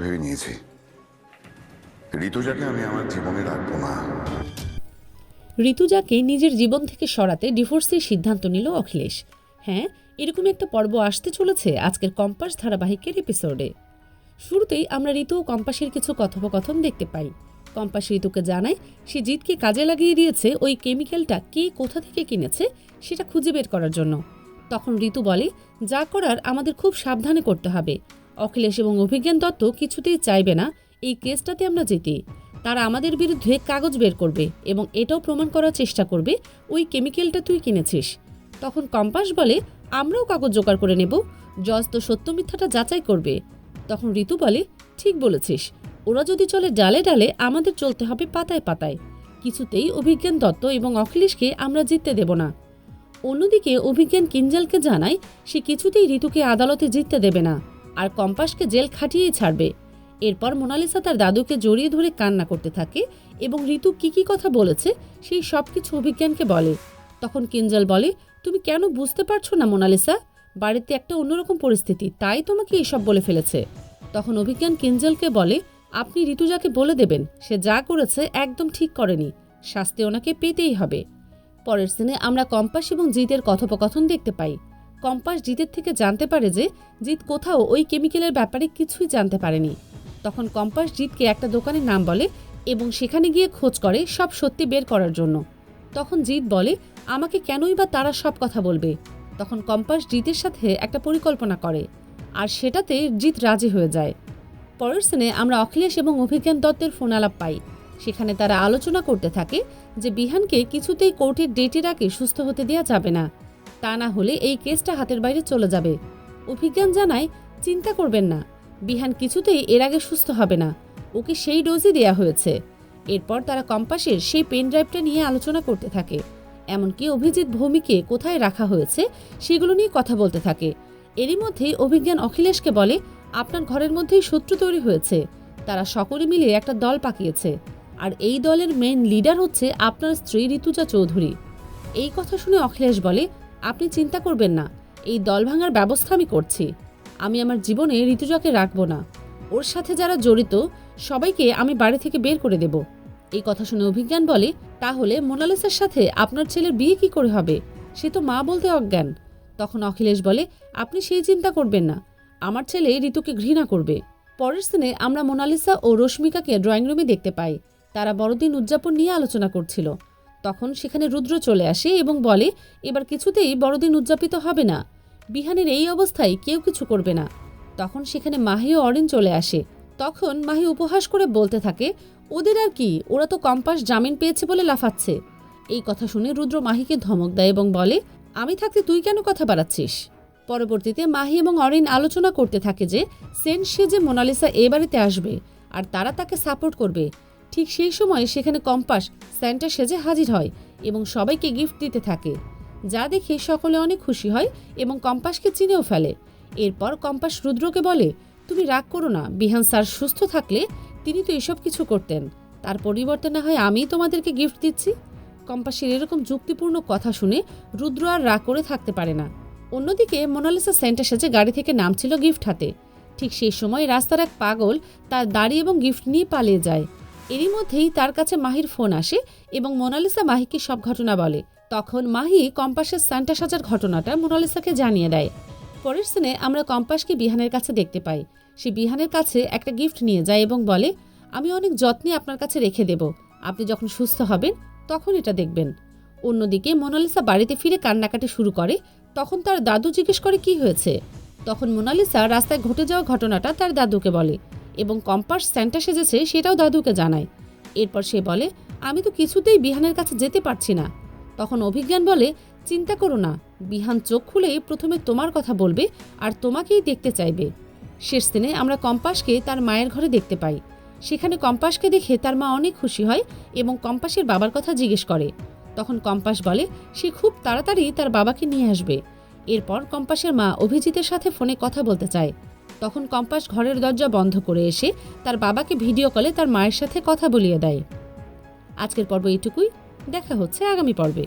ভেবে নিয়েছি, ঋতুজাকে আমি আমার জীবনে রাখবো না। ঋতুজাকে নিজের জীবন থেকে সরাতে ডিভোর্সের সিদ্ধান্ত নিল অখিলেশ। হ্যাঁ, এরকম একটা পর্ব আসতে চলেছে আজকের কম্পাস ধারাবাহিকের এপিসোডে। শুরুতেই আমরা ঋতু ও কম্পাসের কিছু কথোপকথন দেখতে পাই। কম্পাস ঋতুকে জানায় সে জিতকে কাজে লাগিয়ে দিয়েছে ওই কেমিক্যালটা কে কোথা থেকে কিনেছে সেটা খুঁজে বের করার জন্য। তখন ঋতু বলে, যা করার আমাদের খুব সাবধানে করতে হবে। অখিলেশ এবং অভিজ্ঞান দত্ত কিছুতেই চাইবে না এই কেসটাতে আমরা জিতি। তারা আমাদের বিরুদ্ধে কাগজ বের করবে এবং এটাও প্রমাণ করার চেষ্টা করবে ওই কেমিক্যালটা তুই কিনেছিস। তখন কম্পাস বলে, আমরাও কাগজ জোগাড় করে নেব, জজ তো সত্য মিথ্যাটা যাচাই করবে। তখন ঋতু বলে, ঠিক বলেছিস, ওরা যদি চলে ডালে ডালে আমাদের চলতে হবে পাতায় পাতায়। কিছুতেই অভিজ্ঞান দত্ত এবং অখিলেশকে আমরা জিততে দেব না। অন্যদিকে অভিজ্ঞান কিঞ্জালকে জানায় সে কিছুতেই ঋতুকে আদালতে জিততে দেবে না আর কম্পাসকে জেল খাটিয়েই ছাড়বে। এরপর মোনালিসা তার দাদুকে জড়িয়ে ধরে কান্না করতে থাকে এবং ঋতু কি কথা বলেছে সেই সব কিছু অভিজ্ঞানকে বলে। তখন কিঞ্জাল বলে, তুমি কেন বুঝতে পারছো না মোনালিসা, বাড়িতে একটা অন্যরকম পরিস্থিতি, তাই তোমাকে এসব বলে ফেলেছে। তখন অভিজ্ঞান কিঞ্জালকে বলে, আপনি ঋতুজাকে বলে দেবেন সে যা করেছে একদম ঠিক করেনি, শাস্তি ওনাকে পেতেই হবে। পরের সিনে আমরা কম্পাস এবং জিতের কথোপকথন দেখতে পাই। কম্পাস জিতের থেকে জানতে পারে যে জিত কোথাও ওই কেমিক্যালের ব্যাপারে কিছুই জানতে পারেনি। তখন কম্পাস জিতকে একটা দোকানের নাম বলে এবং সেখানে গিয়ে খোঁজ করে সব সত্যি বের করার জন্য। তখন জিত বলে, আমাকে কেনই বা তারা সব কথা বলবে। তখন কম্পাস জিতের সাথে একটা পরিকল্পনা করে আর সেটাতে জিত রাজি হয়ে যায়। পরের সিনে আমরা অখিলেশ এবং অভিজ্ঞান দত্তের ফোন আলাপ পাই। সেখানে তারা আলোচনা করতে থাকে যে বিহানকে কিছুতেই কোর্টের ডেটের আগে সুস্থ হতে দেওয়া যাবে না, তা না হলে এই কেসটা হাতের বাইরে চলে যাবে। অভিজ্ঞান জানায়, চিন্তা করবেন না, বিহান কিছুতেই এর আগে সুস্থ হবে না, ওকে সেই ডোজই দেয়া হয়েছে। এরপর তারা কম্পাসের সেই পেন ড্রাইভটা নিয়ে আলোচনা করতে থাকে, এমনকি অভিজিৎ ভৌমিকে কোথায় রাখা হয়েছে সেগুলো নিয়ে কথা বলতে থাকে। এরই মধ্যেই অভিজ্ঞান অখিলেশকে বলে, আপনার ঘরের মধ্যেই শত্রু তৈরি হয়েছে, তারা সকলে মিলে একটা দল পাকিয়েছে আর এই দলের মেইন লিডার হচ্ছে আপনার স্ত্রী ঋতুজা চৌধুরী। এই কথা শুনে অখিলেশ বলে, আপনি চিন্তা করবেন না, এই দল ভাঙার ব্যবস্থা আমি করছি। আমি আমার জীবনে ঋতুজাকে রাখবো না, ওর সাথে যারা জড়িত সবাইকে আমি বাড়ি থেকে বের করে দেব। এই কথা শুনে অভিজ্ঞান বলে, তাহলে মোনালিসার সাথে আপনার ছেলের বিয়ে কি করে হবে, সে তো মা বলতে অজ্ঞান। তখন অখিলেশ বলে, আপনি সেই চিন্তা করবেন না, আমার ছেলে ঋতুকে ঘৃণা করবে। পরের সিনে আমরা মোনালিসা ও রশ্মিকাকে ড্রয়িং রুমে দেখতে পাই। তারা বড়দিন উদযাপন নিয়ে আলোচনা করছিল। তখন সেখানে রুদ্র চলে আসে এবং বলে, এবার কিছুতেই বড়দিন উদযাপিত হবে না, বিহানের এই অবস্থায় কেউ কিছু করবে না। তখন সেখানে মাহি ও অরিন চলে আসে। তখন মাহি উপহাস করে বলতে থাকে, ওদের আর কি, ওরা তো কম্পাস জামিন পেয়েছে বলে লাফাচ্ছে। এই কথা শুনে রুদ্র মাহিকে ধমক দেয় এবং বলে, আমি থাকতে তুই কেন কথা বাড়াচ্ছিস। পরবর্তীতে মাহি এবং অরিন আলোচনা করতে থাকে যে সেন্ট সেজে মোনালিসা এ বাড়িতে আসবে আর তারা তাকে সাপোর্ট করবে। ঠিক সেই সময় সেখানে কম্পাস স্যান্টা সেজে হাজির হয় এবং সবাইকে গিফট দিতে থাকে, যা দেখে সকলে অনেক খুশি হয় এবং কম্পাসকে চিনেও ফেলে। এরপর কম্পাস রুদ্রকে বলে, তুমি রাগ করো না, বিহান স্যার সুস্থ থাকলে তিনি তো এসব কিছু করতেন, তার পরিবর্তে না হয় আমিই তোমাদেরকে গিফট দিচ্ছি। কম্পাসের এরকম যুক্তিপূর্ণ কথা শুনে রুদ্র আর রাগ করে থাকতে পারে না। অন্যদিকে মোনালিসা সেন্টা সেজে গাড়ি থেকে নামছিল গিফট হাতে। ঠিক সেই সময় রাস্তার এক পাগল তার দাড়ি এবং গিফট নিয়ে পালিয়ে যায়। এরই মধ্যেই তার কাছে মাহির ফোন আসে এবং মোনালিসা মাহিকে সব ঘটনা বলে। তখন মাহি কম্পাসের স্যান্টা সাজার ঘটনাটা মোনালিসাকে জানিয়ে দেয়। পরের সিনে আমরা কম্পাসকে বিহানের কাছে দেখতে পাই। সে বিহানের কাছে একটা গিফট নিয়ে যায় এবং বলে, আমি অনেক যত্নে আপনার কাছে রেখে দেব, আপনি যখন সুস্থ হবেন তখন এটা দেখবেন। অন্যদিকে মোনালিসা বাড়িতে ফিরে কান্নাকাটি শুরু করে। তখন তার দাদু জিজ্ঞেস করে কি হয়েছে। তখন মোনালিসা রাস্তায় ঘটে যাওয়া ঘটনাটা তার দাদুকে বলে এবং কম্পাস স্যান্টা সেজেছে সেটাও দাদুকে জানায়। এরপর সে বলে, আমি তো কিছুতেই বিহানের কাছে যেতে পারছি না। তখন অভিজ্ঞান বলে, চিন্তা করো না, বিহান চোখ খুলে প্রথমে তোমার কথা বলবে আর তোমাকেই দেখতে চাইবে। শেষ দিনে আমরা কম্পাসকে তার মায়ের ঘরে দেখতে পাই। সেখানে কম্পাসকে দেখে তার মা অনেক খুশি হয় এবং কম্পাসের বাবার কথা জিজ্ঞেস করে। তখন কম্পাস বলে সে খুব তাড়াতাড়ি তার বাবাকে নিয়ে আসবে। এরপর কম্পাসের মা অভিজিতের সাথে ফোনে কথা বলতে চায়। তখন কম্পাস ঘরের দরজা বন্ধ করে এসে তার বাবাকে ভিডিও কলে তার মায়ের সাথে কথা বলিয়ে দেয়। আজকের পর্ব এইটুকুই, দেখা হচ্ছে আগামী পর্বে।